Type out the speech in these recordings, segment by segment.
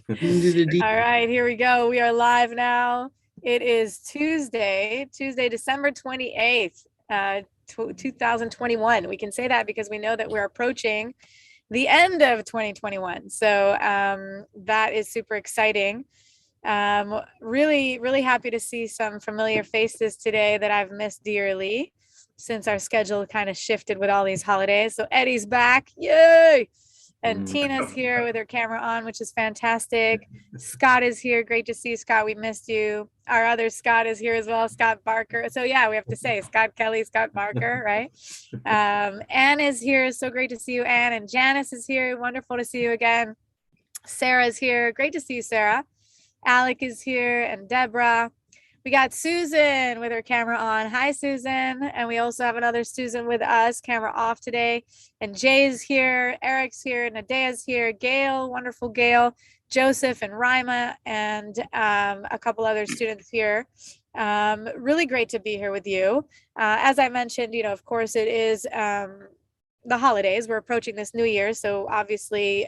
All right, here we go. We are live now. It is Tuesday, December 28th, 2021. We can say that because we know that we're approaching the end of 2021. So that is super exciting. Really, really happy to see some familiar faces today that I've missed dearly since our schedule kind of shifted with all these holidays. So Eddie's back. Yay! And Tina's here with her camera on, which is fantastic. Scott is here. Great to see you, Scott. We missed you. Our other Scott is here as well, Scott Barker. So yeah, we have to say Scott Kelly, Scott Barker, right? Anne is here. So great to see you, Anne. And Janice is here. Wonderful to see you again. Sarah's here. Great to see you, Sarah. Alec is here and Deborah. We got Susan with her camera on. Hi, Susan. And we also have another Susan with us, camera off today. And Jay's here, Eric's here, Nadea's here, Gail, wonderful Gail, Joseph and Rima, and a couple other students here. Really great to be here with you. As I mentioned, of course, it is the holidays. We're approaching this new year. So obviously,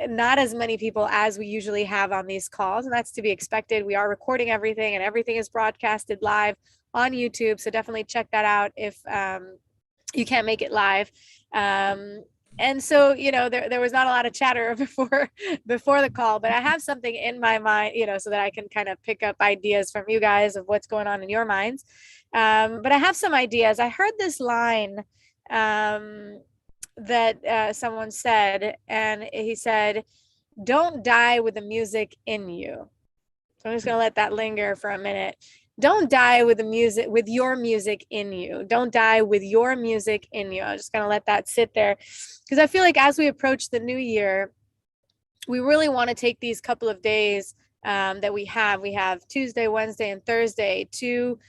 not as many people as we usually have on these calls, and that's to be expected. We are recording everything, and everything is broadcasted live on YouTube, so definitely check that out if you can't make it live. And so there was not a lot of chatter before the call, but I have something in my mind, so that I can kind of pick up ideas from you guys of what's going on in your minds. But I have some ideas. I heard this line that someone said, and he said, "Don't die with the music in you." So I'm just going to let that linger for a minute. Don't die with your music in you. Don't die with your music in you. I'm just going to let that sit there, because I feel like as we approach the new year, we really want to take these couple of days that we have Tuesday, Wednesday, and Thursday to,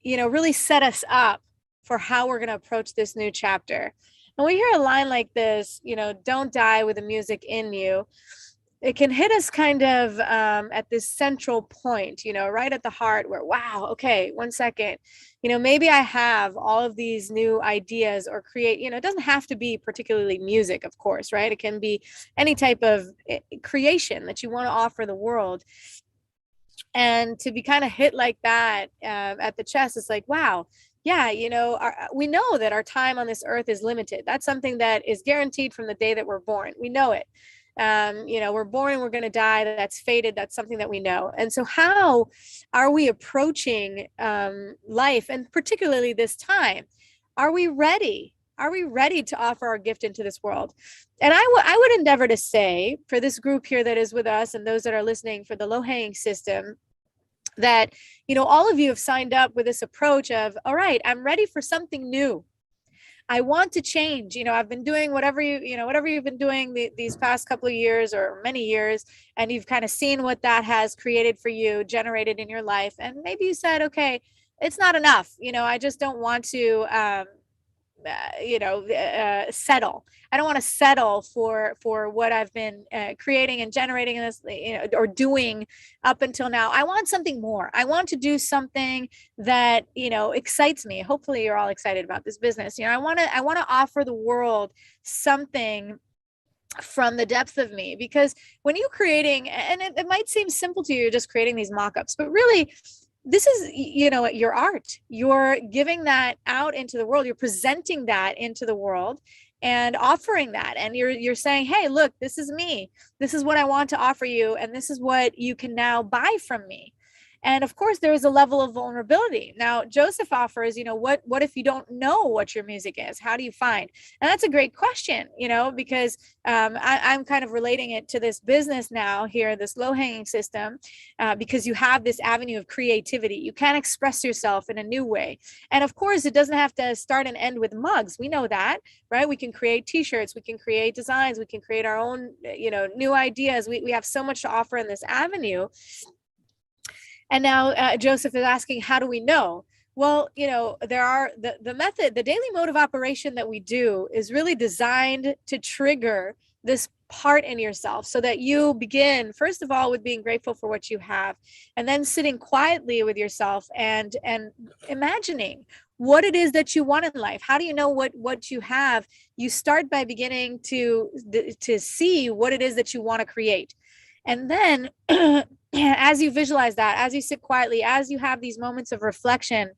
really set us up for how we're going to approach this new chapter. When we hear a line like this, don't die with the music in you, it can hit us kind of at this central point, right at the heart where, wow, okay, 1 second, maybe I have all of these new ideas or create, it doesn't have to be particularly music, of course, right? It can be any type of creation that you want to offer the world. And to be kind of hit like that at the chest, it's like, wow. Yeah, we know that our time on this earth is limited. That's something that is guaranteed from the day that we're born. We know it. We're born and we're going to die. That's fated. That's something that we know. And so how are we approaching life, and particularly this time? Are we ready? Are we ready to offer our gift into this world? And I would endeavor to say, for this group here that is with us and those that are listening for the low-hanging system, that, all of you have signed up with this approach of, all right, I'm ready for something new. I want to change. I've been doing whatever you've been doing these past couple of years or many years, and you've kind of seen what that has created for you, generated in your life. And maybe you said, okay, it's not enough. I just don't want to, settle. I don't want to settle for what I've been creating and generating in this, or doing up until now. I want something more. I want to do something that, excites me. Hopefully you're all excited about this business. I want to offer the world something from the depth of me, because when you're creating, and it might seem simple to you, just creating these mock-ups, but really, this is, your art. You're giving that out into the world. You're presenting that into the world and offering that. And you're saying, hey, look, this is me. This is what I want to offer you. And this is what you can now buy from me. And of course, there is a level of vulnerability. Now, Joseph offers, what if you don't know what your music is? How do you find? And that's a great question, because I'm kind of relating it to this business now here, this low-hanging system, because you have this avenue of creativity. You can express yourself in a new way. And of course, it doesn't have to start and end with mugs. We know that, right? We can create t-shirts, we can create designs, we can create our own, new ideas. We have so much to offer in this avenue. And now Joseph is asking, how do we know? Well, there are the method, the daily mode of operation that we do is really designed to trigger this part in yourself so that you begin, first of all, with being grateful for what you have, and then sitting quietly with yourself and imagining what it is that you want in life. How do you know what you have? You start by beginning to see what it is that you want to create. And then as you visualize that, as you sit quietly, as you have these moments of reflection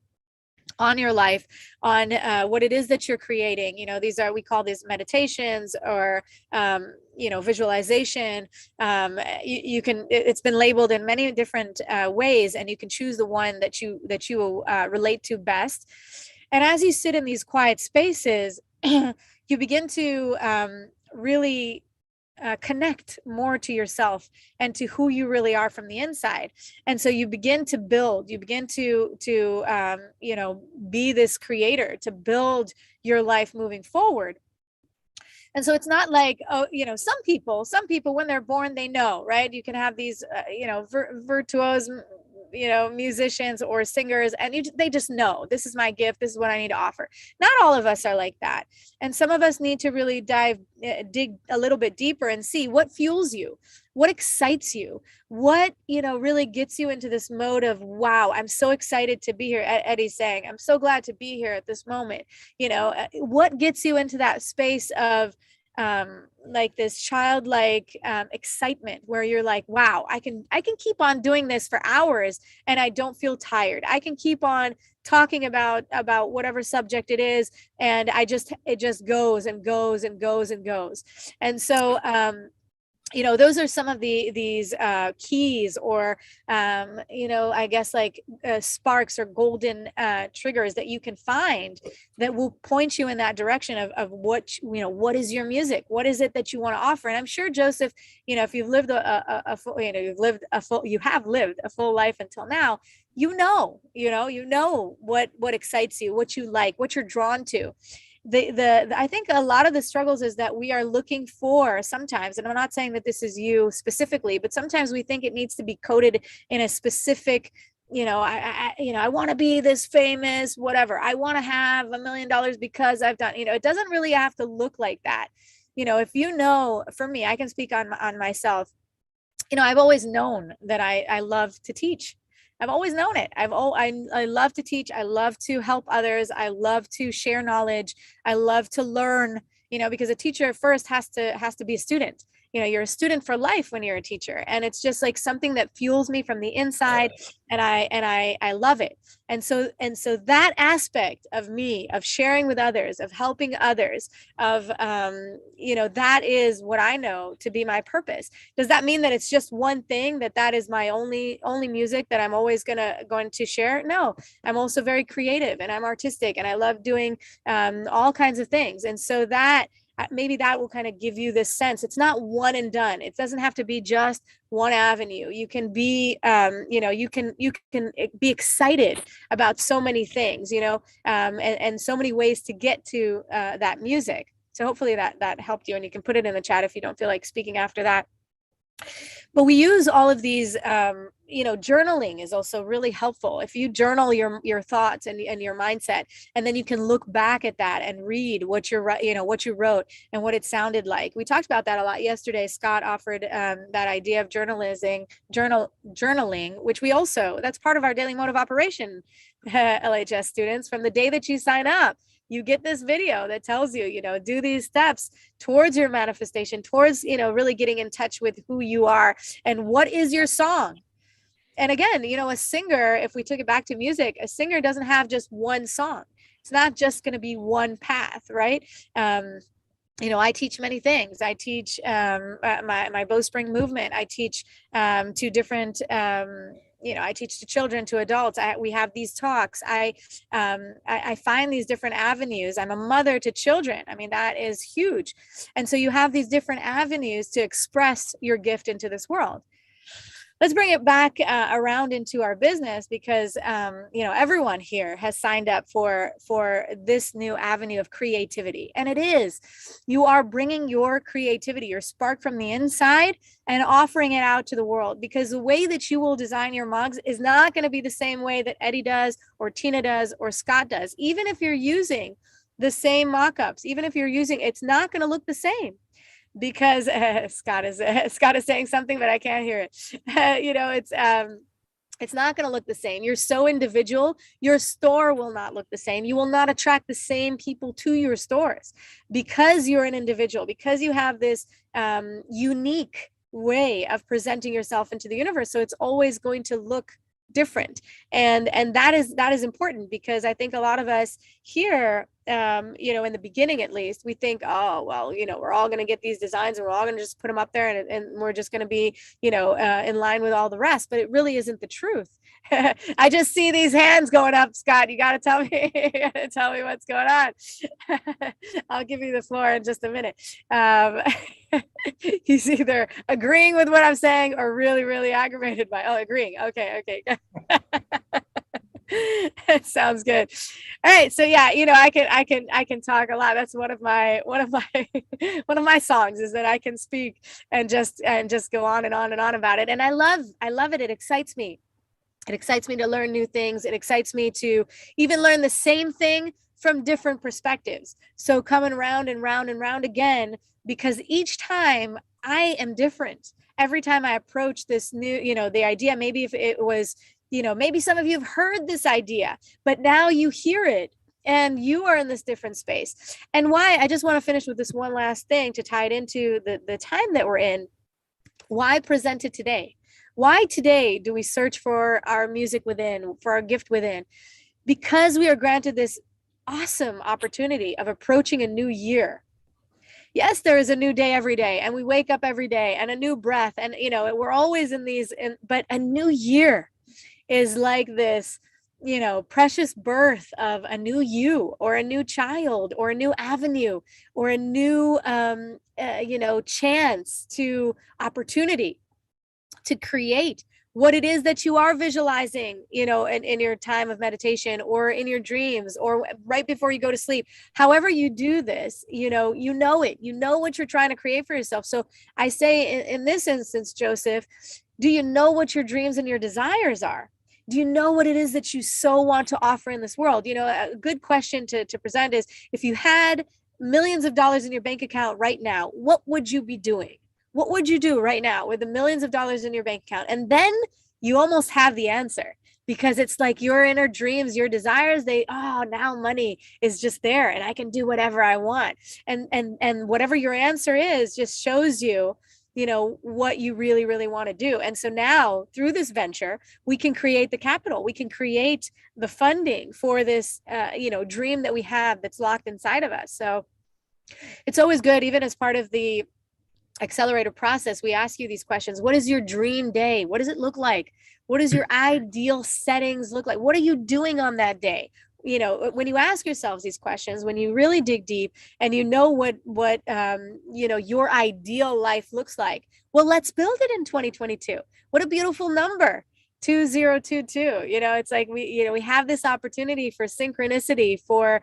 on your life, on what it is that you're creating, these are, we call these meditations, or visualization. You can, it's been labeled in many different ways, and you can choose the one that you relate to best. And as you sit in these quiet spaces, you begin to really connect more to yourself and to who you really are from the inside. And so you begin to build, you begin to be this creator, to build your life moving forward. And so it's not like, oh, some people when they're born, they know, right? You can have these virtuos, musicians or singers, and they just know, this is my gift, this is what I need to offer. Not all of us are like that. And some of us need to really dig a little bit deeper and see what fuels you, what excites you, what really gets you into this mode of, wow, I'm so excited to be here. Eddie's saying, I'm so glad to be here at this moment. What gets you into that space of like this childlike excitement, where you're like, wow, I can keep on doing this for hours and I don't feel tired. I can keep on talking about whatever subject it is, and it just goes and goes and goes and goes. And so those are some of these keys, or I guess like sparks or golden triggers that you can find that will point you in that direction of what is your music, what is it that you want to offer. And I'm sure, Joseph, if you've lived a full, you have lived a full life until now, what excites you, what you like, what you're drawn to. I think a lot of the struggles is that we are looking for sometimes, and I'm not saying that this is you specifically, but sometimes we think it needs to be coded in a specific, I want to be this famous, whatever. I want to have $1 million because I've done, it doesn't really have to look like that. If for me, I can speak on myself. I've always known that I love to teach. I've always known it. I love to teach. I love to help others. I love to share knowledge. I love to learn, because a teacher first has to be a student. You're a student for life when you're a teacher, and it's just like something that fuels me from the inside, and I love it. And so that aspect of me, of sharing with others, of helping others, of that is what I know to be my purpose. Does that mean that it's just one thing, that is my only music that I'm always going to share? No, I'm also very creative, and I'm artistic, and I love doing all kinds of things. And so that maybe that will kind of give you this sense. It's not one and done. It doesn't have to be just one avenue. You can be, you can be excited about so many things, and so many ways to get to that music. So hopefully that helped you, and you can put it in the chat if you don't feel like speaking after that. But we use all of these, journaling is also really helpful. If you journal your thoughts and your mindset, and then you can look back at that and read what what you wrote and what it sounded like. We talked about that a lot yesterday. Scott offered that idea of journaling, which we also, that's part of our daily mode of operation, LHS students. From the day that you sign up, you get this video that tells you, do these steps towards your manifestation, towards, really getting in touch with who you are and what is your song. And again, a singer, if we took it back to music, a singer doesn't have just one song. It's not just going to be one path, right? I teach many things. I teach my Bowspring movement. I teach to different I teach to children, to adults. We have these talks. I find these different avenues. I'm a mother to children. I mean, that is huge. And so you have these different avenues to express your gift into this world. Let's bring it back around into our business, because everyone here has signed up for this new avenue of creativity. And it is, you are bringing your creativity, your spark from the inside, and offering it out to the world, because the way that you will design your mugs is not going to be the same way that Eddie does, or Tina does, or Scott does. Even if you're using the same mock-ups, even if you're using, it's not going to look the same. Because Scott is saying something, but I can't hear it. It's not going to look the same. You're so individual. Your store will not look the same. You will not attract the same people to your stores, because you're an individual, because you have this unique way of presenting yourself into the universe. So it's always going to look different. And that is important, because I think a lot of us here, in the beginning, at least, we think, oh, well, we're all going to get these designs and we're all going to just put them up there, and we're just going to be, in line with all the rest. But it really isn't the truth. I just see these hands going up, Scott. You got to tell me, what's going on. I'll give you the floor in just a minute. He's either agreeing with what I'm saying or really, really aggravated by, agreeing. Okay. Sounds good. All right. So yeah, I can talk a lot. That's one of my songs, is that I can speak and just go on and on and on about it. And I love it. It excites me. It excites me to learn new things. It excites me to even learn the same thing from different perspectives. So coming round and round and round again, because each time I am different. Every time I approach this new, the idea, maybe if it was, maybe some of you have heard this idea, but now you hear it and you are in this different space. And why, I just want to finish with this one last thing to tie it into the time that we're in. Why present it today? Why today do we search for our music within, for our gift within? Because we are granted this awesome opportunity of approaching a new year. Yes, there is a new day every day, and we wake up every day, and a new breath, and we're always in these, but a new year is like this, precious birth of a new you, or a new child, or a new avenue, or a new chance to opportunity to create what it is that you are visualizing, in your time of meditation, or in your dreams, or right before you go to sleep. However you do this, it, what you're trying to create for yourself. So I say in this instance, Joseph, do you know what your dreams and your desires are? Do you know what it is that you so want to offer in this world? A good question to present is, if you had millions of dollars in your bank account right now, what would you be doing? What would you do right now with the millions of dollars in your bank account? And then you almost have the answer, because it's like your inner dreams, your desires, now money is just there and I can do whatever I want. And whatever your answer is just shows you, what you really, really want to do. And so now through this venture, we can create the capital, we can create the funding for this, dream that we have that's locked inside of us. So it's always good, even as part of the accelerator process, we ask you these questions. What is your dream day? What does it look like? What does your ideal settings look like? What are you doing on that day? When you ask yourselves these questions, when you really dig deep and what your ideal life looks like, well, let's build it in 2022. What a beautiful number. 2022. It's like we have this opportunity for synchronicity, for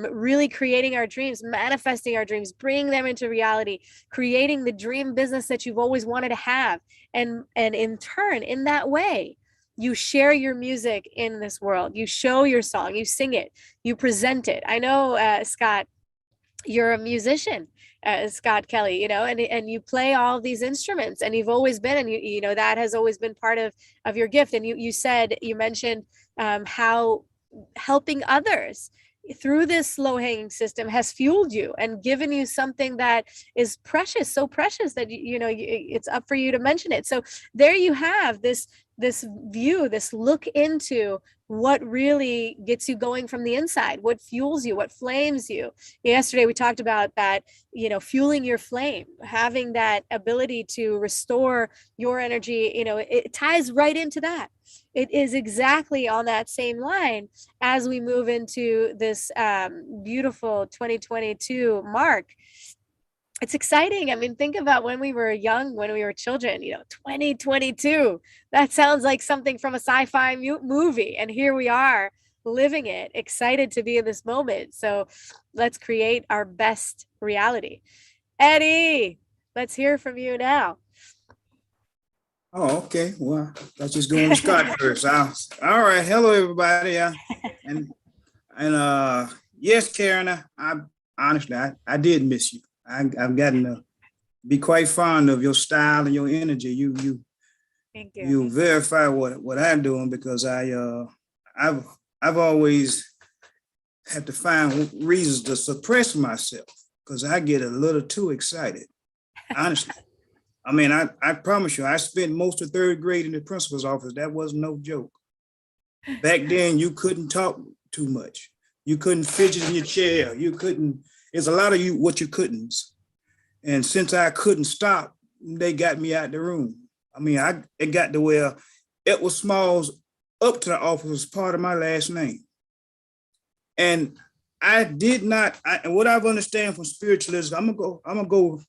really creating our dreams, manifesting our dreams, bringing them into reality, creating the dream business that you've always wanted to have. And in turn, in that way, you share your music in this world. You show your song, you sing it, you present it. I know, Scott, you're a musician, Scott Kelly, and you play all of these instruments, and you've always been, and that has always been part of your gift. And you mentioned how helping others through this low-hanging system has fueled you and given you something that is precious, so precious that it's up for you to mention it. So there you have this view, this look into what really gets you going from the inside, what fuels you, what flames you. Yesterday we talked about that, fueling your flame, having that ability to restore your energy. It ties right into that. It is exactly on that same line as we move into this beautiful 2022 mark. It's exciting. I mean, think about when we were young, when we were children, 2022, that sounds like something from a sci-fi movie. And here we are living it, excited to be in this moment. So let's create our best reality. Eddie, let's hear from you now. Oh, okay. Well, let's just go on Scott first. All right. Hello, everybody. Yes, Karen, I honestly, I did miss you. I've gotten to be quite fond of your style and your energy. Thank you. You verify what I'm doing, because I've always had to find reasons to suppress myself because I get a little too excited, honestly. I mean, I promise you, I spent most of third grade in the principal's office. That was no joke. Back then, you couldn't talk too much. You couldn't fidget in your chair. You couldn't, there's a lot of you, what you couldn't. And since I couldn't stop, they got me out the room. I mean, it got to where Edward Smalls up to the office was part of my last name. And I did not, and what I've understand from spiritualism, I'm gonna go,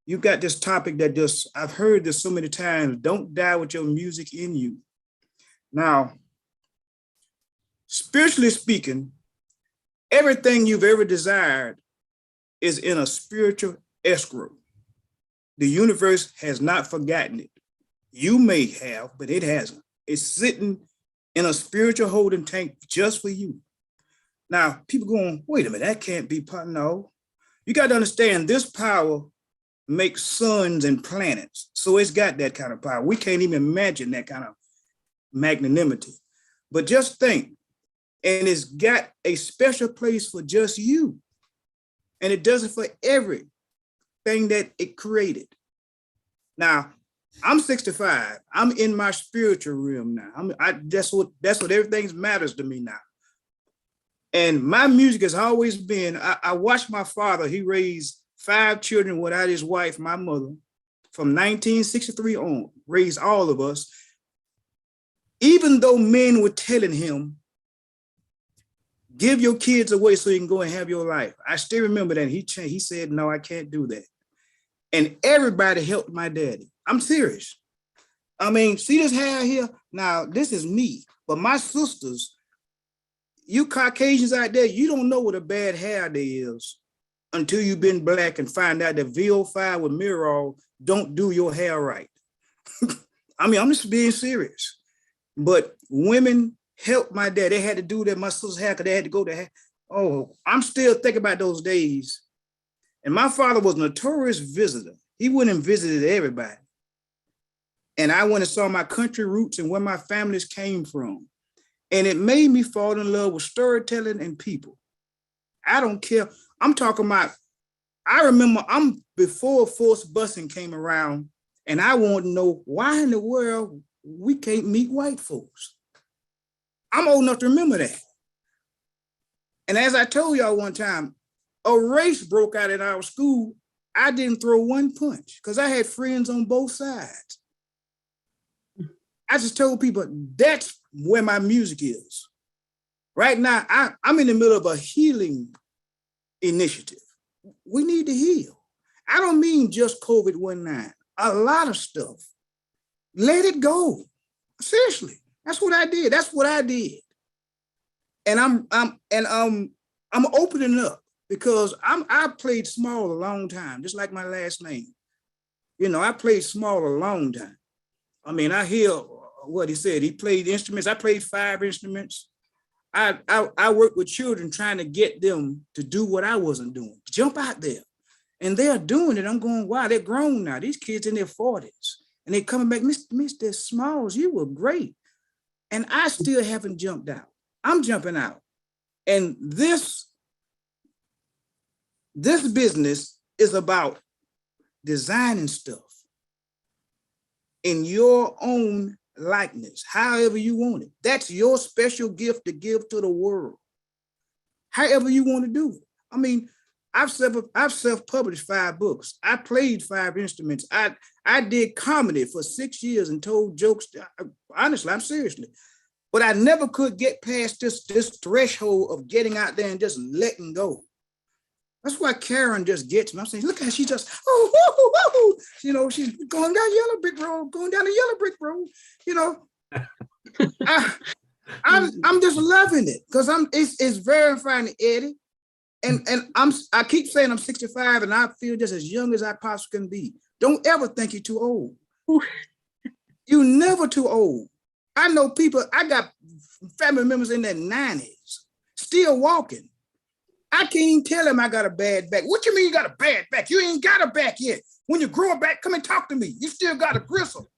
you got this topic that just, I've heard this so many times, don't die with your music in you. Now, spiritually speaking, everything you've ever desired is in a spiritual escrow. The universe has not forgotten it. You may have, but it hasn't. It's sitting in a spiritual holding tank just for you. Now, people going, wait a minute, that can't be part. No, you got to understand this power makes suns and planets. So it's got that kind of power. We can't even imagine that kind of magnanimity. But just think, and it's got a special place for just you. And it does it for everything that it created. Now, I'm 65. I'm in my spiritual realm now. That's what everything matters to me now. And my music has always been, I watched my father, he raised 5 children without his wife, my mother, from 1963 on, raised all of us. Even though men were telling him, give your kids away so you can go and have your life. I still remember that. He changed. He said, no, I can't do that. And everybody helped my daddy. I'm serious. I mean, see this hair here? Now, this is me, but my sisters, you Caucasians out there, you don't know what a bad hair day is until you've been black and find out that VO5 with Mirror don't do your hair right. I mean, I'm just being serious. But women helped my dad. They had to do that, my sister's hair, because they had to go to, oh, I'm still thinking about those days. And my father was a notorious visitor. He went and visited everybody. And I went and saw my country roots and where my families came from. And it made me fall in love with storytelling and people. I don't care. I'm talking about, I remember before forced busing came around, and I want to know why in the world we can't meet white folks. I'm old enough to remember that. And as I told y'all one time, a race broke out at our school. I didn't throw one punch because I had friends on both sides. I just told people that's where my music is. Right now, I'm in the middle of a healing initiative. We need to heal. I don't mean just COVID-19, a lot of stuff. Let it go. Seriously, that's what I did. That's what I did. And I'm opening up because I played small a long time, just like my last name. You know, I played small a long time. I mean, I hear what he said. He played instruments. I played 5 instruments. I worked with children trying to get them to do what I wasn't doing, jump out there. And they're doing it. I'm going, wow, they're grown now. These kids in their 40s. And they're coming back, Mr. Smalls, you were great. And I still haven't jumped out. I'm jumping out. And this business is about designing stuff in your own likeness, however you want it. That's your special gift to give to the world, however you want to do it. I mean, I've self-published 5 books. I played 5 instruments. I did comedy for 6 years and told jokes. Honestly, I'm seriously. But I never could get past this threshold of getting out there and just letting go. That's why Karen just gets me. I'm saying, look how she just, you know, she's going down yellow brick road, going down the yellow brick road, you know. I'm just loving it because it's verifying Eddie. And I keep saying I'm 65 and I feel just as young as I possibly can be. Don't ever think you're too old. You're never too old. I know people, I got family members in their 90s, still walking. I can't even tell them I got a bad back. What you mean you got a bad back? You ain't got a back yet. When you grow a back, come and talk to me. You still got a gristle,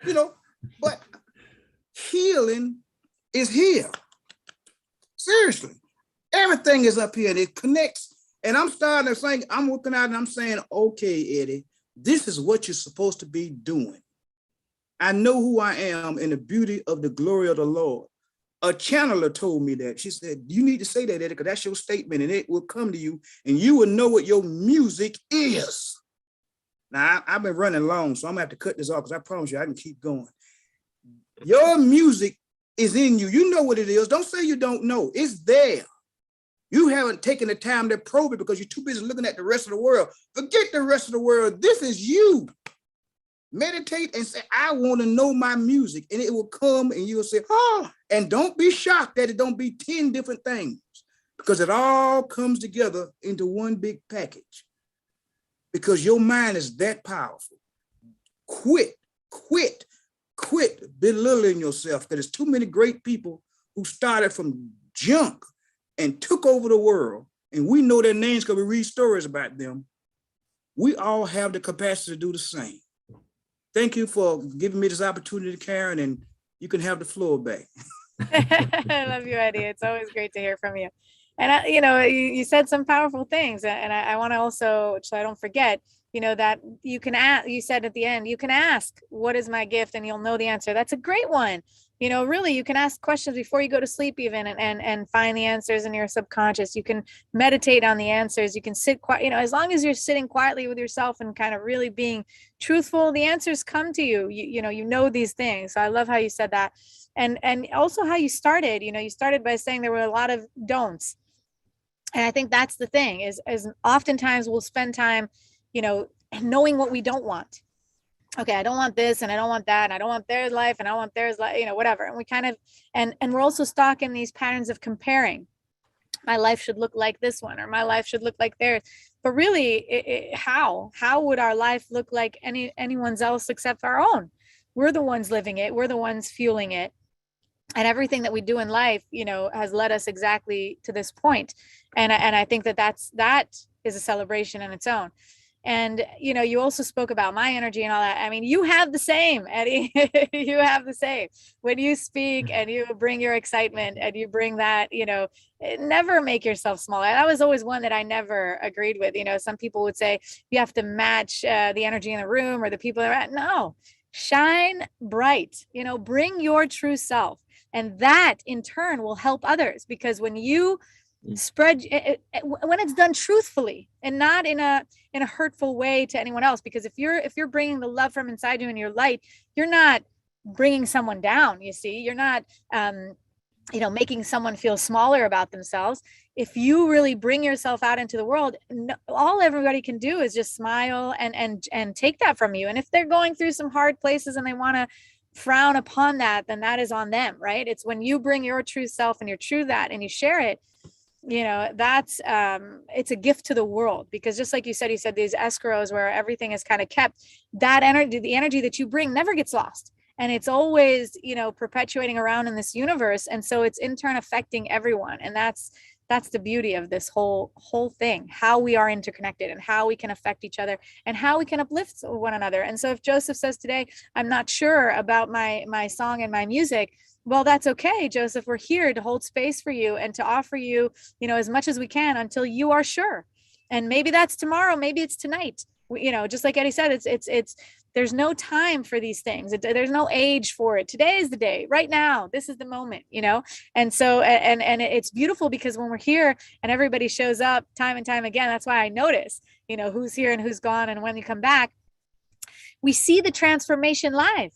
you know, but healing is here. Seriously. Everything is up here and it connects. And I'm starting to think, I'm looking out and I'm saying, okay, Eddie, This is what you're supposed to be doing. I know who I am in the beauty of the glory of the Lord. A channeler told me that. She said, you need to say that, Eddie, because that's your statement and it will come to you and you will know what your music is. Now, I've been running long, so I'm gonna have to cut this off because I promise you I can keep going. Your music is in you. You know what it is. Don't say you don't know. It's there. You haven't taken the time to probe it because you're too busy looking at the rest of the world. Forget the rest of the world. This is you. Meditate and say, I want to know my music. And it will come and you'll say, oh, and don't be shocked that it don't be 10 different things because it all comes together into one big package because your mind is that powerful. Quit belittling yourself because there's too many great people who started from junk and took over the world. And we know their names because we read stories about them. We all have the capacity to do the same. Thank you for giving me this opportunity, Karen, and you can have the floor back. I love you, Eddie. It's always great to hear from you. And, you said some powerful things. And I want to also, so I don't forget, that you can ask, you said at the end, you can ask, what is my gift? And you'll know the answer. That's a great one. Really, you can ask questions before you go to sleep even and find the answers in your subconscious. You can meditate on the answers. You can sit quiet, as long as you're sitting quietly with yourself and kind of really being truthful, the answers come to you. You know these things. So I love how you said that. And also how you started, you started by saying there were a lot of don'ts. And I think that's the thing is oftentimes we'll spend time, knowing what we don't want. Okay, I don't want this and I don't want that and I don't want their life and I want theirs, whatever. And we kind of, and we're also stuck in these patterns of comparing. My life should look like this one or my life should look like theirs. But really, how would our life look like anyone's else except our own? We're the ones living it. We're the ones fueling it. And everything that we do in life, has led us exactly to this point. And I think that is a celebration in its own. And, you also spoke about my energy and all that. I mean, you have the same, Eddie. You have the same. When you speak and you bring your excitement and you bring that, never make yourself small. That was always one that I never agreed with. Some people would say you have to match the energy in the room or the people that are at. No, shine bright, bring your true self. And that in turn will help others because when you spread when it's done truthfully and not in a hurtful way to anyone else, because if you're bringing the love from inside you and your light, you're not bringing someone down. You're not making someone feel smaller about themselves. If you really bring yourself out into the world, all everybody can do is just smile and take that from you. And if they're going through some hard places and they want to frown upon that, then that is on them, right? It's when you bring your true self and your true that and you share it, that's it's a gift to the world. Because just like you said these escrows where everything is kind of kept, that energy, the energy that you bring never gets lost. And it's always, perpetuating around in this universe. And so it's in turn affecting everyone. And that's the beauty of this whole thing, how we are interconnected and how we can affect each other and how we can uplift one another. And so if Joseph says today, I'm not sure about my song and my music, well, that's okay, Joseph. We're here to hold space for you and to offer you, as much as we can until you are sure. And maybe that's tomorrow, maybe it's tonight. Just like Eddie said, it's there's no time for these things. There's no age for it. Today is the day. Right now, this is the moment. And so and it's beautiful because when we're here and everybody shows up time and time again, that's why I notice, who's here and who's gone, and when you come back, we see the transformation live.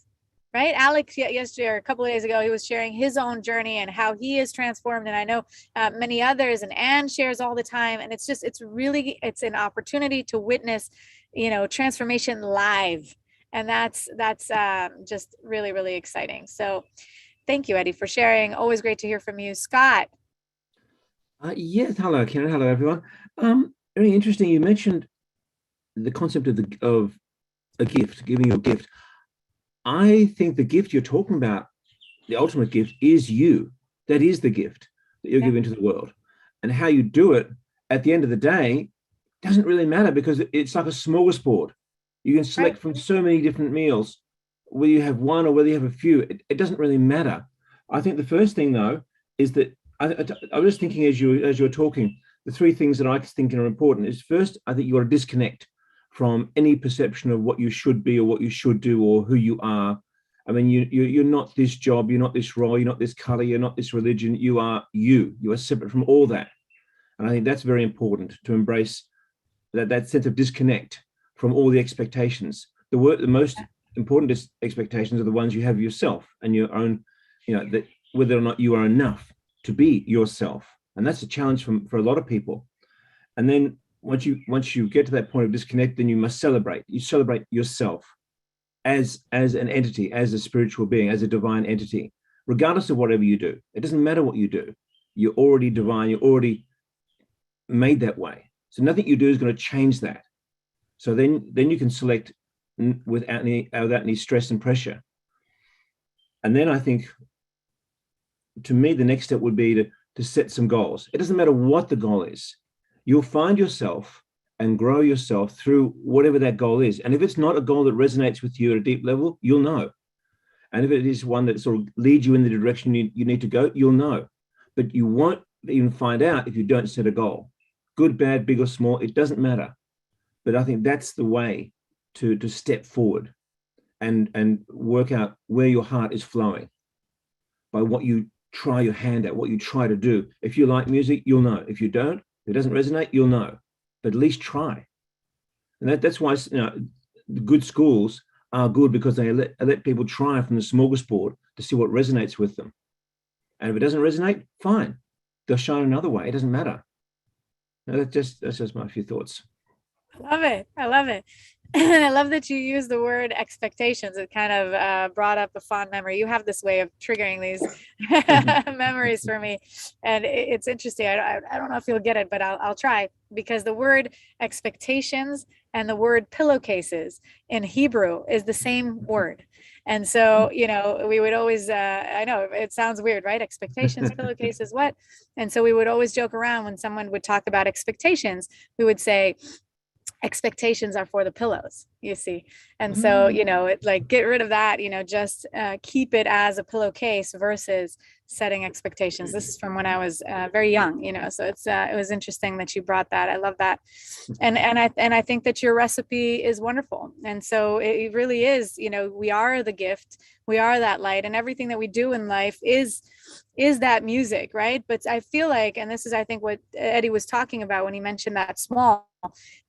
Right. Alex, yesterday or a couple of days ago, he was sharing his own journey and how he is transformed. And I know many others, and Anne shares all the time. And it's an opportunity to witness, transformation live. And that's just really, really exciting. So thank you, Eddie, for sharing. Always great to hear from you. Scott. Yes. Hello, Karen. Hello, everyone. Very interesting. You mentioned the concept of a gift, giving you a gift. I think the gift you're talking about, the ultimate gift, is you. That is the gift that you're giving to the world. And how you do it at the end of the day doesn't really matter because it's like a smorgasbord. You can select from so many different meals, whether you have one or whether you have a few. It doesn't really matter. I think the first thing, though, is that I was thinking as you were talking, the three things that I think are important is first, I think you got to disconnect from any perception of what you should be or what you should do or who you are. I mean, you're not this job, you're not this role, you're not this color, you're not this religion. You are you. You are separate from all that. And I think that's very important, to embrace that sense of disconnect from all the expectations. The most important expectations are the ones you have of yourself and your own, that whether or not you are enough to be yourself. And that's a challenge for a lot of people. And then once you get to that point of disconnect, then you must celebrate. You celebrate yourself as an entity, as a spiritual being, as a divine entity, regardless of whatever you do. It doesn't matter what you do. You're already divine. You're already made that way. So nothing you do is going to change that. So then you can select without any stress and pressure. And then I think, to me, the next step would be to set some goals. It doesn't matter what the goal is. You'll find yourself and grow yourself through whatever that goal is. And if it's not a goal that resonates with you at a deep level, you'll know. And if it is one that sort of leads you in the direction you need to go, you'll know. But you won't even find out if you don't set a goal. Good, bad, big or small, it doesn't matter. But I think that's the way to step forward and work out where your heart is flowing by what you try your hand at, what you try to do. If you like music, you'll know. If you don't, if it doesn't resonate, you'll know. But at least try. And that's why good schools are good, because they let people try from the smorgasbord to see what resonates with them. And if it doesn't resonate, fine. They'll shine another way. It doesn't matter. That's just my few thoughts. I love it. I love it. I love that you use the word expectations. It kind of brought up a fond memory. You have this way of triggering these memories for me. And it's interesting. I don't know if you'll get it, but I'll try, because the word expectations and the word pillowcases in Hebrew is the same word. And so, we would always, I know it sounds weird, right? Expectations, pillowcases, what? And so we would always joke around when someone would talk about expectations. We would say, expectations are for the pillows, you see. And so, it, like, get rid of that, just keep it as a pillowcase versus setting expectations. This is from when I was very young, so it was interesting that you brought that. I love that. And I think that your recipe is wonderful. And so it really is, we are the gift, we are that light, and everything that we do in life is that music, right? But I feel like, and this is, I think, what Eddie was talking about when he mentioned that small,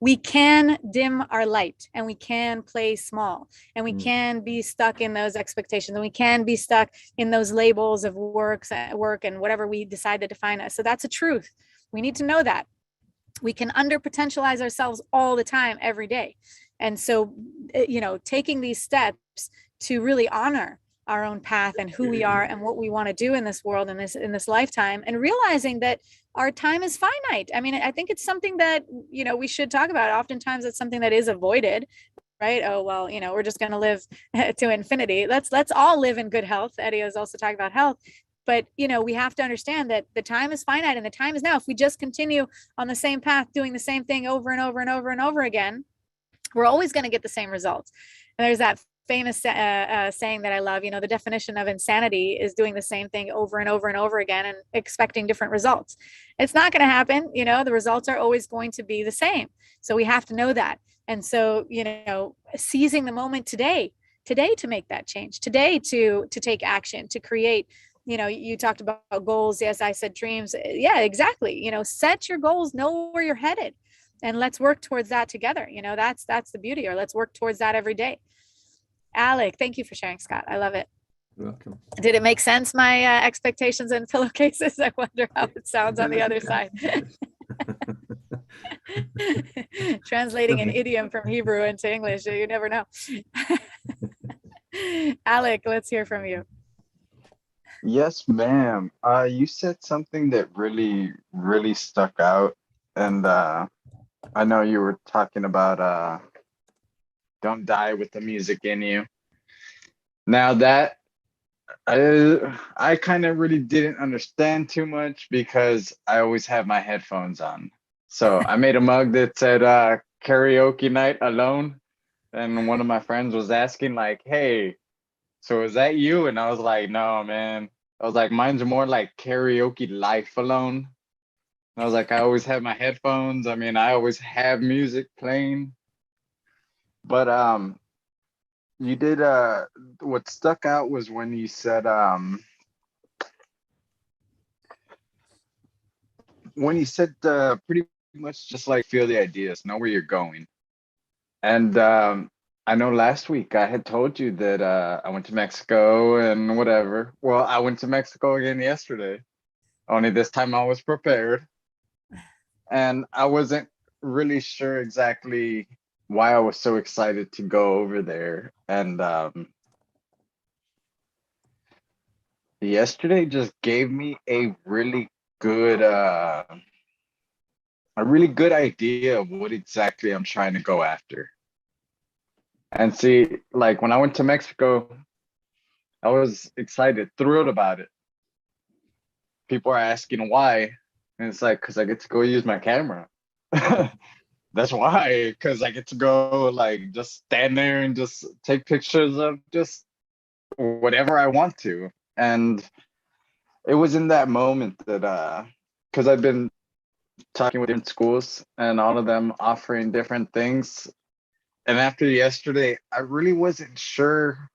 we can dim our light and we can play small, and we can be stuck in those expectations, and we can be stuck in those labels of work and whatever we decide to define us. So that's a truth. We need to know that. We can under potentialize ourselves all the time, every day. And so, taking these steps to really honor our own path and who we are and what we want to do in this world, in this lifetime, and realizing that our time is finite. I mean, I think it's something that, we should talk about. Oftentimes it's something that is avoided, right? Oh, well, we're just going to live to infinity. Let's all live in good health. Eddie was also talking about health. But, we have to understand that the time is finite and the time is now. If we just continue on the same path, doing the same thing over and over and over and over again, we're always going to get the same results. And there's that famous saying that I love, the definition of insanity is doing the same thing over and over and over again and expecting different results. It's not going to happen. The results are always going to be the same. So we have to know that. And so, seizing the moment today to make that change, today to take action, to create. You talked about goals. Yes, I said dreams. Yeah, exactly. Set your goals, know where you're headed, and let's work towards that together. That's the beauty, or let's work towards that every day. Alec, thank you for sharing, Scott. I love it. You're welcome. Did it make sense, my expectations and pillowcases? I wonder how it sounds on the other side. Translating an idiom from Hebrew into English, you never know. Alec, let's hear from you. Yes, ma'am. You said something that really, really stuck out. And I know you were talking about don't die with the music in you. Now that I kind of really didn't understand too much, because I always have my headphones on. So I made a mug that said karaoke night alone. And one of my friends was asking, like, hey, so is that you? And I was like, no, man. I was like, mine's more like karaoke life alone. And I was like, I always have my headphones. I mean, I always have music playing. But you did what stuck out was when you said pretty much just like feel the ideas, know where you're going. And I know last week I had told you that I went to Mexico and whatever. Well, I went to Mexico again yesterday. Only this time I was prepared. And I wasn't really sure exactly why I was so excited to go over there. And yesterday just gave me good a really good idea of what exactly I'm trying to go after. And see, like when I went to Mexico, I was excited, thrilled about it. People are asking why, and it's like, because I get to go use my camera. That's why, because I get to go like just stand there and just take pictures of just whatever I want to. And it was in that moment that because I've been talking with different schools and all of them offering different things. And after yesterday, I really wasn't sure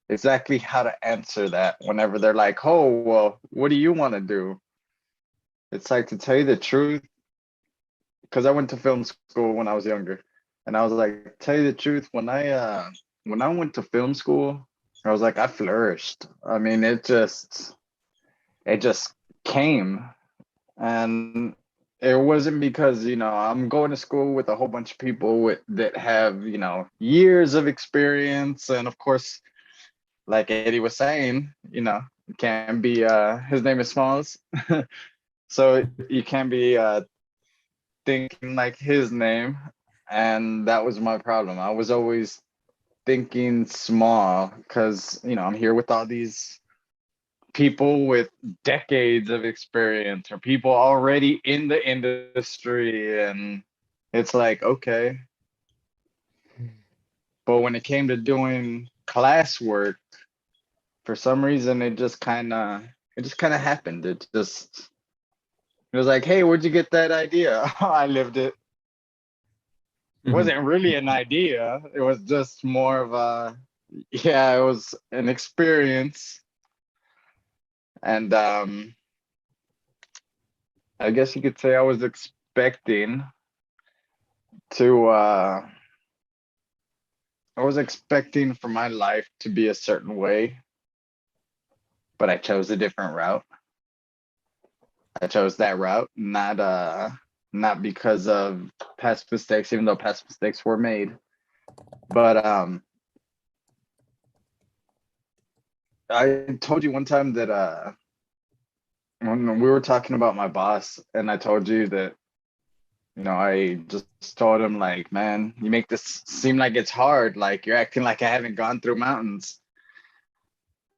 exactly how to answer that whenever they're like, oh, well, what do you want to do? It's like, to tell you the truth, because I went to film school when I was younger. And I was like, tell you the truth, when I went to film school, I was like, I flourished. I mean, it just came. And it wasn't because, I'm going to school with a whole bunch of people that have, years of experience. And of course, like Eddie was saying, you can't be his name is Smalls. So you can't be thinking like his name. And that was my problem. I was always thinking small because, I'm here with all these people with decades of experience or people already in the industry. And it's like, okay. But when it came to doing classwork, for some reason, it just kind of happened. It was like, hey, where'd you get that idea? I lived it. It wasn't really an idea. It was just more of yeah, it was an experience. And I guess you could say I was expecting to, I was expecting for my life to be a certain way, but I chose a different route. I chose that route, not because of past mistakes, even though past mistakes were made. But I told you one time that when we were talking about my boss, and I told you that, I just told him like, man, you make this seem like it's hard, like you're acting like I haven't gone through mountains.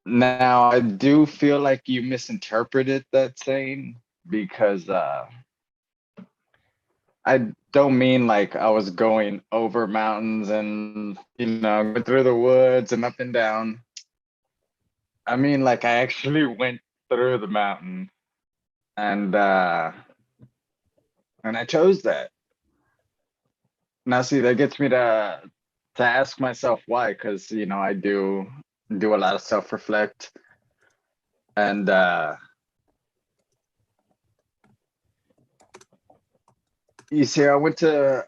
Now I do feel like you misinterpreted that saying because I don't mean like I was going over mountains and going through the woods and up and down. I mean like I actually went through the mountain and I chose that. Now see, that gets me to ask myself why, because I do a lot of self-reflect. And you see, I went to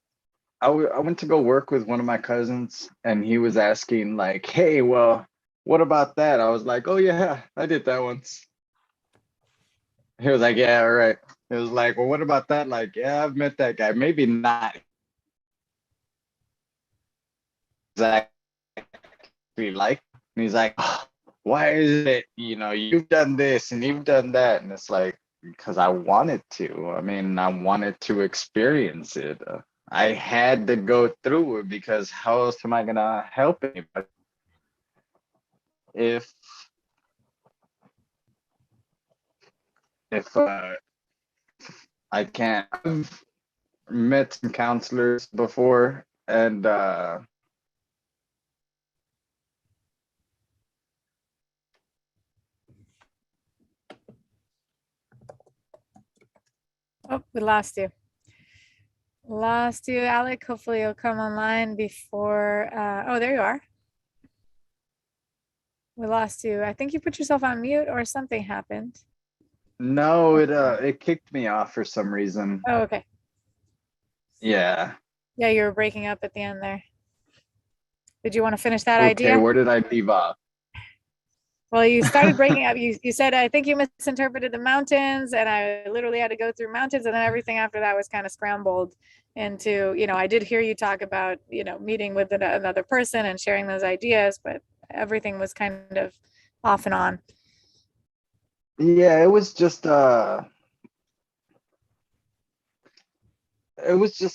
go work with one of my cousins, and he was asking like, hey, well, what about that? I was like, oh yeah, I did that once. He was like, yeah, all right. It was like, well, what about that? Like, yeah, I've met that guy. Maybe not exactly like. And he's like, "Oh, why is it, you've done this and you've done that?" And it's like, because I wanted to. I mean, I wanted to experience it. I had to go through it because how else am I gonna help anybody? If if I can't. I've met some counselors before, and Oh, we lost you. Lost you, Alec. Hopefully you'll come online before, oh, there you are. We lost you. I think you put yourself on mute or something happened. No, it kicked me off for some reason. Oh, okay. Yeah. Yeah, you were breaking up at the end there. Did you want to finish that Okay, idea? where did I leave off? Well, you started breaking up. You said, I think you misinterpreted the mountains, and I literally had to go through mountains, and then everything after that was kind of scrambled into, I did hear you talk about, meeting with another person and sharing those ideas, but everything was kind of off and on. Yeah, it was just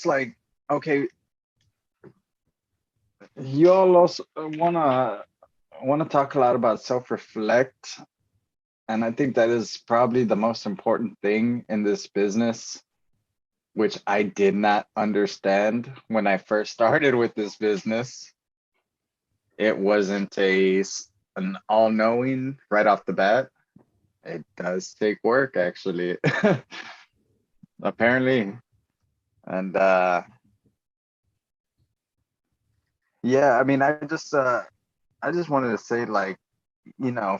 like, okay, you all also wanna talk a lot about self-reflect, and I think that is probably the most important thing in this business, which I did not understand when I first started with this business. It wasn't an all-knowing right off the bat. It does take work, actually. Apparently. And yeah, I mean, I just wanted to say, like, I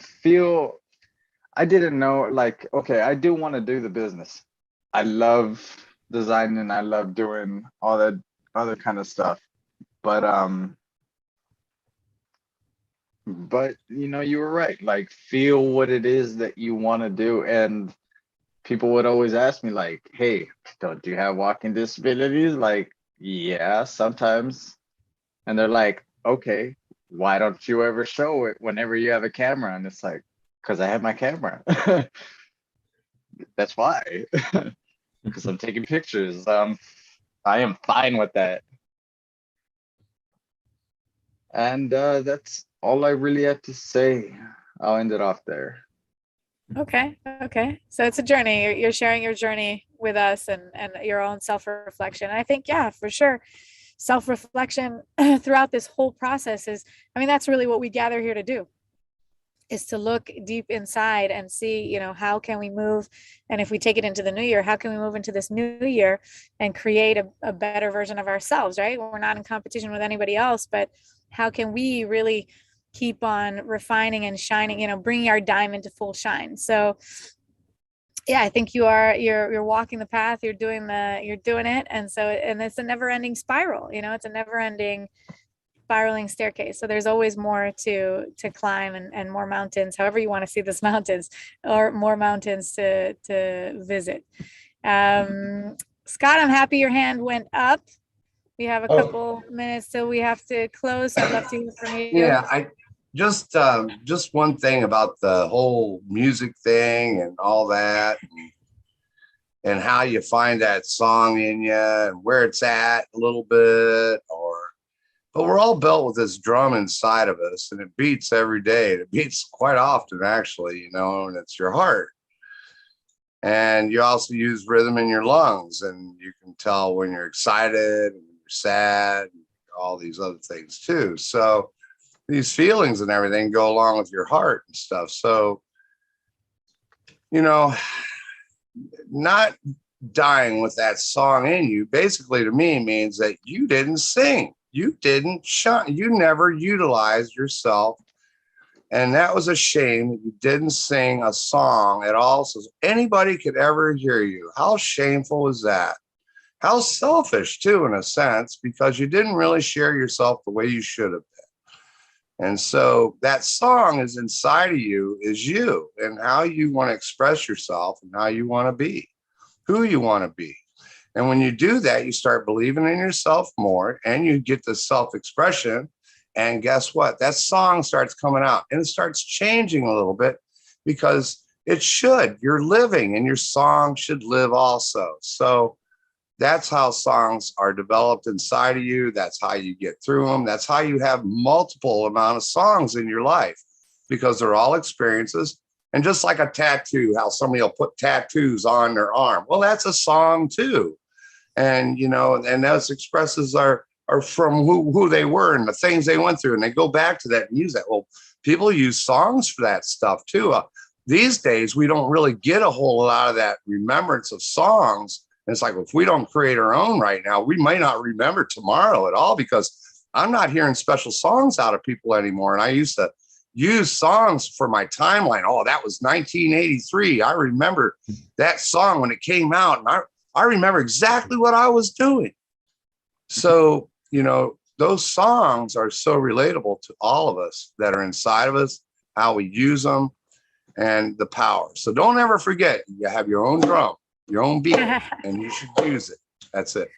didn't know, like, okay, I do want to do the business. I love designing, I love doing all that other kind of stuff. But you were right. Like, feel what it is that you want to do. And people would always ask me, like, hey, don't you have walking disabilities? Like, yeah, sometimes. And they're like, okay, why don't you ever show it whenever you have a camera? And it's like, because I have my camera. That's why. Because I'm taking pictures. I am fine with that. And that's all I really had to say. I'll end it off there. Okay. So it's a journey. You're sharing your journey with us and your own self-reflection. I think, yeah, for sure. Self-reflection throughout this whole process is, that's really what we gather here to do, is to look deep inside and see, how can we move? And if we take it into the new year, how can we move into this new year and create a better version of ourselves, right? We're not in competition with anybody else, but how can we really keep on refining and shining, bringing our diamond to full shine? So yeah, I think you're walking the path, you're doing it. And so, and it's a never ending spiral, it's a never ending spiraling staircase. So there's always more to climb and more mountains, however you want to see this mountains, or more mountains to visit. Scott, I'm happy your hand went up. We have a couple minutes till we have to close. So I'd love to hear from you. Yeah, I just one thing about the whole music thing and all that, and how you find that song in you and where it's at a little bit, but we're all built with this drum inside of us, and it beats every day. It beats quite often, actually, and it's your heart. And you also use rhythm in your lungs, and you can tell when you're excited and when you're sad, and all these other things too. So these feelings and everything go along with your heart and stuff. So, not dying with that song in you, basically to me means that you didn't sing. You didn't shine. You never utilized yourself. And that was a shame that you didn't sing a song at all, so anybody could ever hear you. How shameful is that? How selfish too, in a sense, because you didn't really share yourself the way you should have been. And so that song is inside of you, is you, and how you want to express yourself and how you want to be, who you want to be. And when you do that, you start believing in yourself more, and you get the self-expression. And guess what? That song starts coming out, and it starts changing a little bit, because it should. You're living, and your song should live also. So that's how songs are developed inside of you. That's how you get through them. That's how you have multiple amount of songs in your life, because they're all experiences. And just like a tattoo, how somebody will put tattoos on their arm. Well, that's a song too. And, and those expresses are from who they were and the things they went through. And they go back to that and use that. Well, people use songs for that stuff too. These days, we don't really get a whole lot of that remembrance of songs And it's like, if we don't create our own right now, we may not remember tomorrow at all, because I'm not hearing special songs out of people anymore. And I used to use songs for my timeline. Oh, that was 1983. I remember that song when it came out, and I remember exactly what I was doing. So, you know, those songs are so relatable to all of us that are inside of us, how we use them, and the power. So don't ever forget, you have your own drum, your own beat, and you should use it. That's it.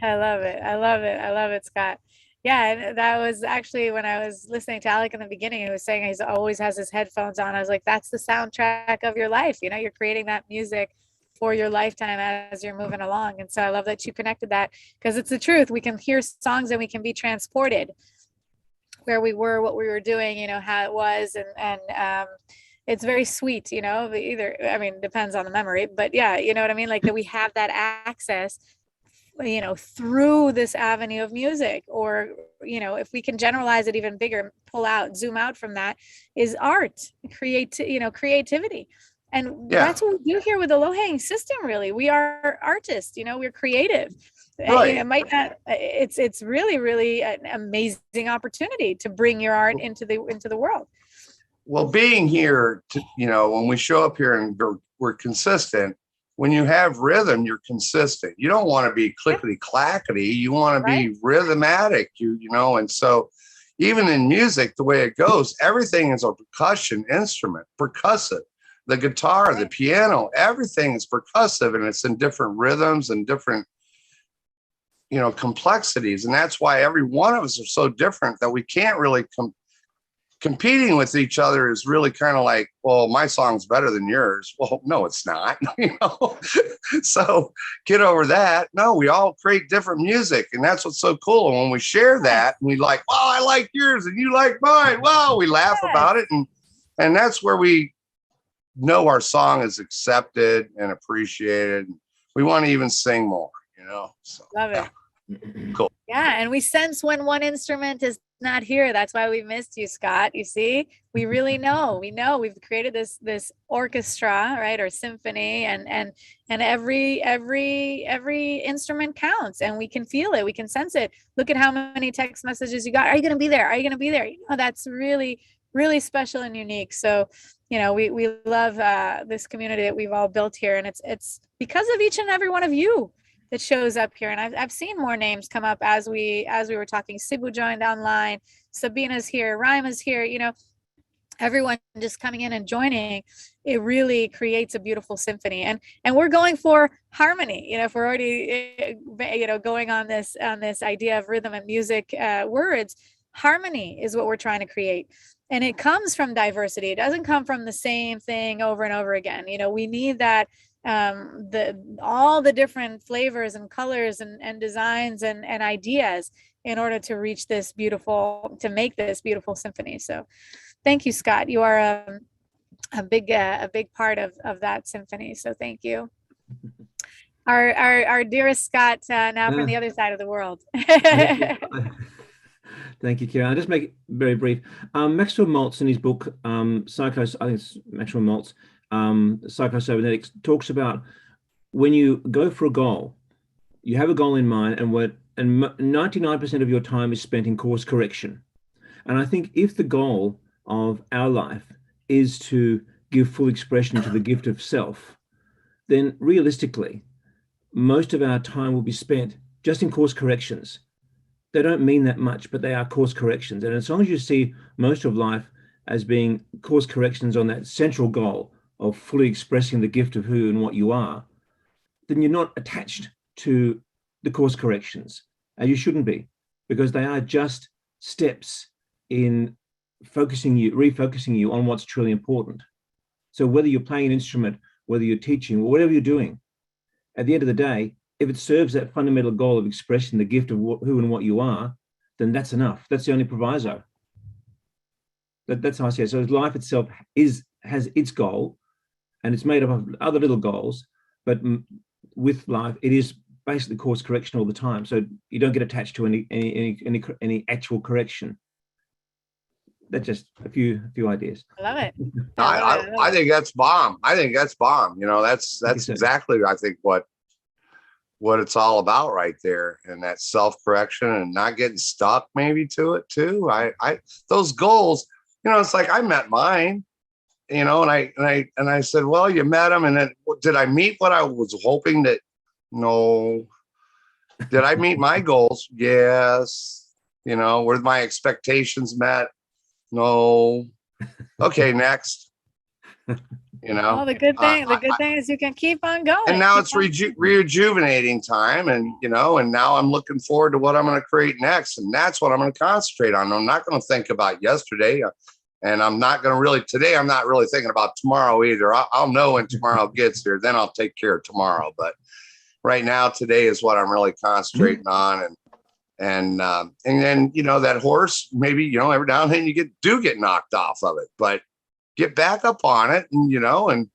I love it. I love it. I love it, Scott. Yeah, and that was actually when I was listening to Alec in the beginning, he was saying he always has his headphones on. I was like, that's the soundtrack of your life. You know, you're creating that music for your lifetime as you're moving along. And so I love that you connected that, because it's the truth. We can hear songs and we can be transported where we were, what we were doing, you know, how it was. And it's very sweet, you know, either, I mean, depends on the memory, but yeah, you know what I mean? Like that we have that access, you know, through this avenue of music. Or, you know, if we can generalize it even bigger, pull out, zoom out from that, is art, creativity. And Yeah. that's what we do here with the Low Hanging System. Really, we are artists, you know, we're creative. Right. You know, it might not, it's really, really an amazing opportunity to bring your art into the world. Well, being here, you know, when we show up here and we're consistent, when you have rhythm, you're consistent. You don't want to be clickety clackety. You want to be rhythmatic, you know. And so even in music, the way it goes, everything is a percussion instrument, percussive. The guitar, the piano, everything is percussive, and it's in different rhythms and different, you know, complexities. And that's why every one of us are so different that we can't really competing with each other is really kind of like, well, my song's better than yours. Well, no, it's not, you know? So get over that. No, we all create different music, and that's what's so cool. And when we share that, and we like, well, I like yours and you like mine. Wow, we laugh about it. And that's where we know our song is accepted and appreciated. We want to even sing more, you know? So Love it. Cool. Yeah, and we sense when one instrument is not here. That's why we missed you, Scott. You see, we really know. We know we've created this orchestra, right, or symphony, and every instrument counts, and we can feel it. We can sense it. Look at how many text messages you got. Are you going to be there? Are you going to be there? You know, that's really, really special and unique. So, you know, we love this community that we've all built here, and it's because of each and every one of you that shows up here. And I've seen more names come up as we were talking. Sibu joined online, Sabina's here, Rima's here, you know, everyone just coming in and joining. It really creates a beautiful symphony. And we're going for harmony. You know, if we're already, you know, going on this idea of rhythm and music words, harmony is what we're trying to create. And it comes from diversity. It doesn't come from the same thing over and over again. You know, we need that all the different flavors and colors and designs and ideas in order to reach this beautiful, to make this beautiful symphony. So thank you, Scott. You are a big part of that symphony. So thank you. Our dearest Scott, now from the other side of the world. Thank you, Kira. I'll just make it very brief. Maxwell Maltz in his book, I think it's Maxwell Maltz, Psycho-Cybernetics, talks about when you go for a goal, you have a goal in mind, and 99% of your time is spent in course correction. And I think if the goal of our life is to give full expression to the gift of self, then realistically, most of our time will be spent just in course corrections. They don't mean that much, but they are course corrections. And as long as you see most of life as being course corrections on that central goal of fully expressing the gift of who and what you are, then you're not attached to the course corrections. And you shouldn't be, because they are just steps in refocusing you on what's truly important. So whether you're playing an instrument, whether you're teaching, or whatever you're doing, at the end of the day, if it serves that fundamental goal of expressing the gift of who and what you are, then that's enough. That's the only proviso. That's how I see it. So life itself has its goal, and it's made up of other little goals, but with life, it is basically course correction all the time. So you don't get attached to any actual correction. That's just a few ideas. I love it. I think that's bomb. I think that's bomb. You know, that's exactly, I think, what what it's all about right there, and that self-correction and not getting stuck maybe to it too. I those goals, it's like I met mine, and I said, well, you met them, and then did I meet what I was hoping that? No. Did I meet my goals? Yes. Were my expectations met? No. Okay, next. Well, the good thing is you can keep on going. And now Keep it's on- rejuvenating time, and now I'm looking forward to what I'm going to create next, and that's what I'm going to concentrate on. I'm not going to think about yesterday, and I'm not going to really today. I'm not really thinking about tomorrow either. I'll know when tomorrow gets here, then I'll take care of tomorrow. But right now, today is what I'm really concentrating on, and then that horse, maybe every now and then you get knocked off of it, but get back up on it, and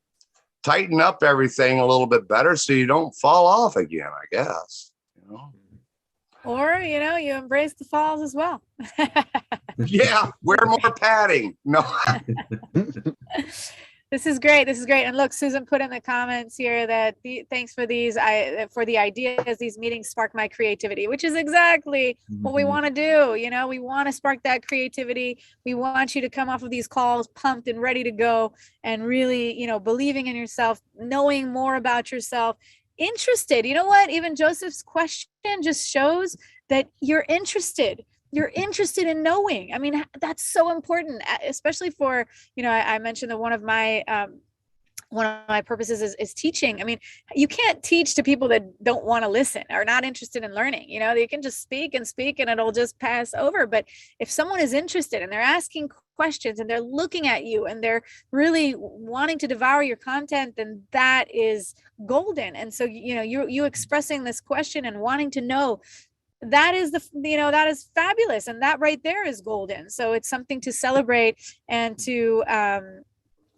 tighten up everything a little bit better so you don't fall off again, I guess. Or, you embrace the falls as well. Yeah, wear more padding. No. This is great. This is great. And look, Susan put in the comments here that thanks for for the ideas. These meetings spark my creativity, which is exactly what we want to do. We want to spark that creativity. We want you to come off of these calls pumped and ready to go, and really, believing in yourself, knowing more about yourself, interested. You know what? Even Joseph's question just shows that you're interested. You're interested in knowing. I mean, that's so important, especially for, I mentioned that one of my purposes is teaching. I mean, you can't teach to people that don't want to listen or not interested in learning. They can just speak and it'll just pass over. But if someone is interested and they're asking questions and they're looking at you and they're really wanting to devour your content, then that is golden. And so, you expressing this question and wanting to know, that is that is fabulous, and that right there is golden. So it's something to celebrate, and to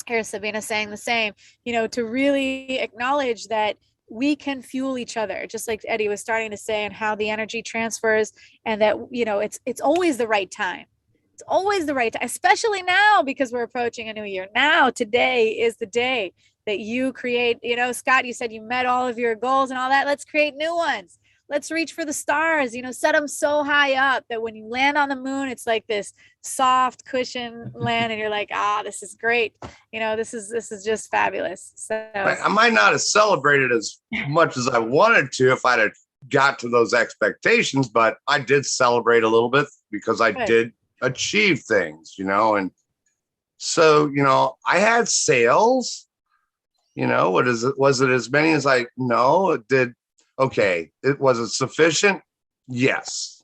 here's Sabina saying the same, to really acknowledge that we can fuel each other, just like Eddie was starting to say, and how the energy transfers, and that it's always the right time. It's always the right time, especially now, because we're approaching a new year. Now, today is the day that you create. Scott, you said you met all of your goals and all that. Let's create new ones. Let's reach for the stars, set them so high up that when you land on the moon, it's like this soft cushion land, and you're like, this is great. This is just fabulous. So I might not have celebrated as much as I wanted to if I'd have got to those expectations, but I did celebrate a little bit because I did achieve things, and so, I had sales, what is it? Was it as many as no, it did. Okay. Was it sufficient? Yes.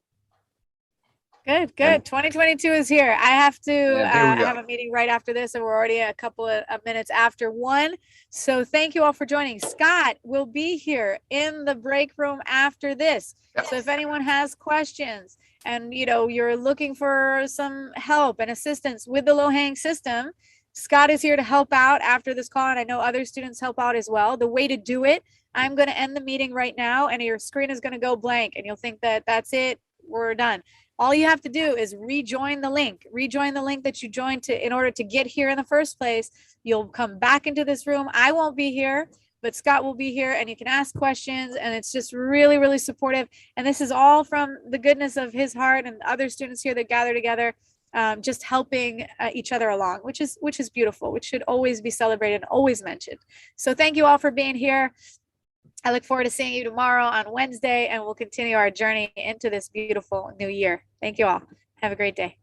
Good. 2022 is here. I have to we have a meeting right after this, and we're already a couple of minutes after 1. So thank you all for joining. Scott will be here in the break room after this. Yep. So if anyone has questions and you're looking for some help and assistance with the Lohang system, Scott is here to help out after this call, and I know other students help out as well. The way to do it, I'm going to end the meeting right now, and your screen is going to go blank, and you'll think that that's it. We're done. All you have to do is rejoin the link that you joined in order to get here in the first place. You'll come back into this room. I won't be here, but Scott will be here, and you can ask questions, and it's just really, really supportive. And this is all from the goodness of his heart and other students here that gather together, just helping each other along, which is beautiful, which should always be celebrated and always mentioned. So thank you all for being here. I look forward to seeing you tomorrow on Wednesday, and we'll continue our journey into this beautiful new year. Thank you all. Have a great day.